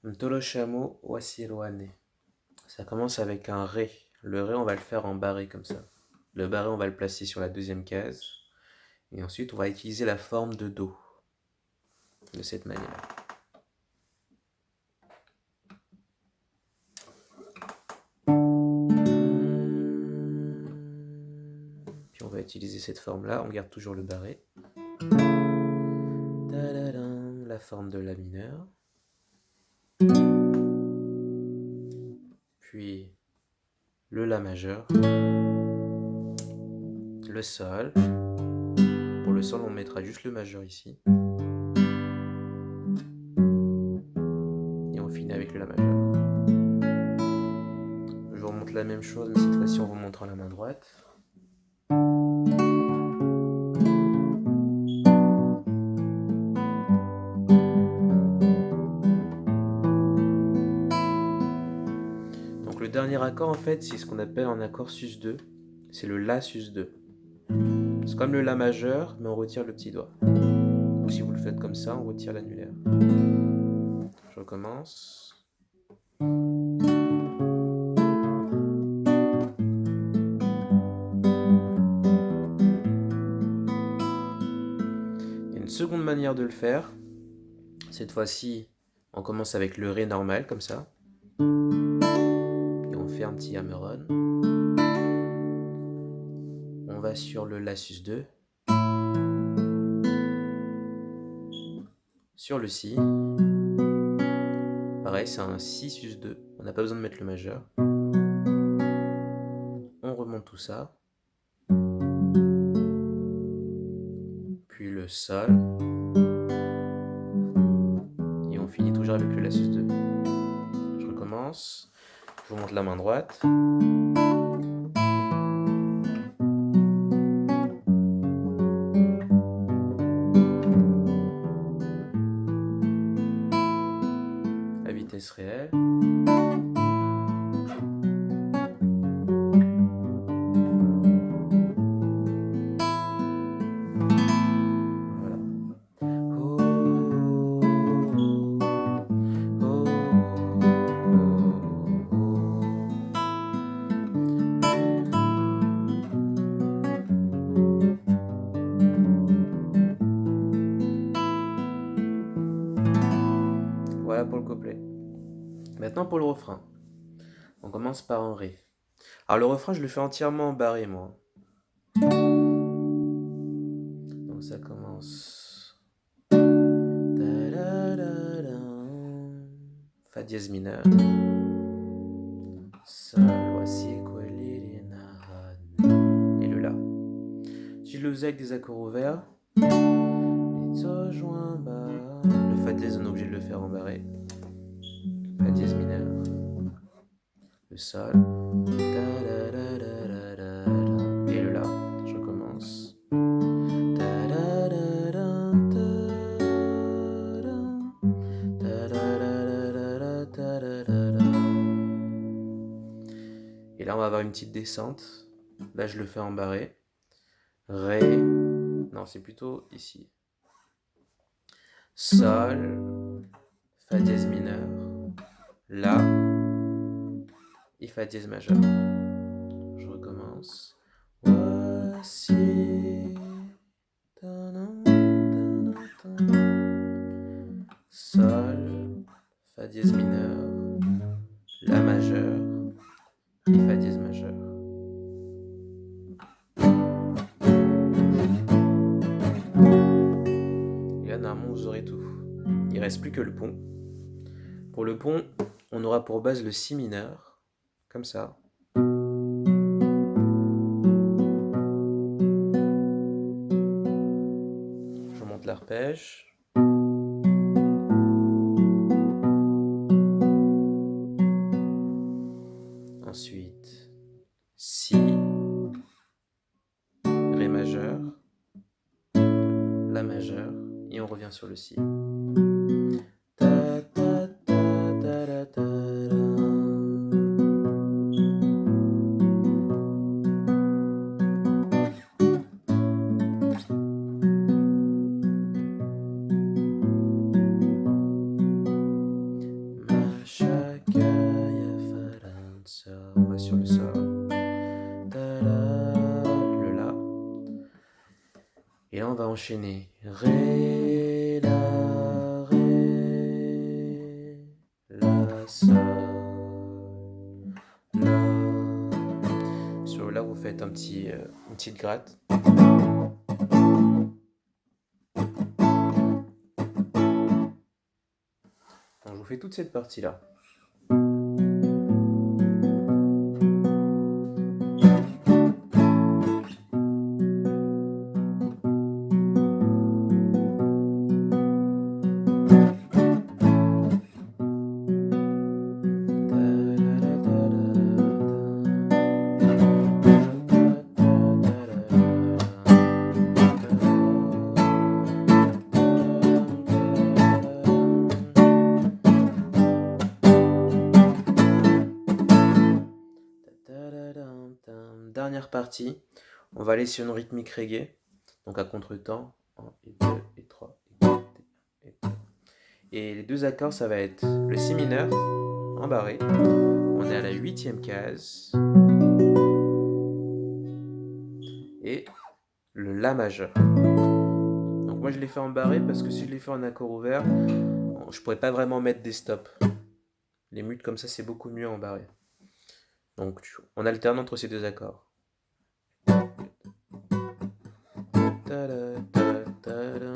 Ntoloshamo wasiloane. Ça commence avec un ré. Le ré, on va le faire en barré comme ça. Le barré, on va le placer sur la deuxième case. Et ensuite, on va utiliser la forme de do. De cette manière. Puis on va utiliser cette forme-là. On garde toujours le barré. La forme de la mineur. Puis le la majeur. Le sol. Pour le sol, on mettra juste le majeur ici. Et on finit avec le la majeur. Je vous remonte la même chose, mais cette fois-ci, on vous montre la main droite. Donc le dernier accord, en fait, c'est ce qu'on appelle un accord sus2. C'est le la sus2. C'est comme le la majeur, mais on retire le petit doigt. Ou si vous le faites comme ça, on retire l'annulaire. Je recommence. Il y a une seconde manière de le faire. Cette fois-ci, on commence avec le ré normal, comme ça. Et on fait un petit hammer-on. On va sur le la sus2. Sur le si. Pareil, c'est un si sus2. On n'a pas besoin de mettre le majeur. On remonte tout ça. Puis le sol. Et on finit toujours avec le la sus2. Je recommence. Je vous montre la main droite. À vitesse réelle. Voilà. Oh, oh, Voilà pour le couplet. Maintenant pour le refrain. On commence par un ré. Alors le refrain, je le fais entièrement en barré, moi. Donc ça commence. Fa dièse mineur. Sol, voici quelli et le la. Si je le faisais avec des accords ouverts, le fa dièse, on est obligé de le faire en barré. Fa dièse mineur. Le sol. Et le la. Je recommence. Et là, on va avoir une petite descente. Là, je le fais en barré. Ré. Non, c'est plutôt ici. Sol. Fa dièse mineur. La. Et Fa dièse majeur. Je recommence. Voici. Sol. Fa dièse mineur. La majeur. Et Fa dièse majeur. Et là, normalement, vous aurez tout. Il ne reste plus que le pont. Pour le pont, on aura pour base le si mineur, comme ça. Je monte l'arpège. Ensuite, si, ré majeur, la majeur, et on revient sur le si. enchaîner. Ré, la, sol, la. Sur là, vous faites une petite gratte. Donc, je vous fais toute cette partie-là. Dernière partie, on va aller sur une rythmique reggae, donc à contre-temps, 1 et 2 et 3 et 4 et 2. Et les deux accords, ça va être le si mineur en barré, on est à la 8e case, et le la majeur. Donc moi je l'ai fait en barré parce que si je l'ai fait en accord ouvert, je pourrais pas vraiment mettre des stops. Les mutes comme ça c'est beaucoup mieux en barré. Donc on alterne entre ces deux accords. Ta-da, ta-da.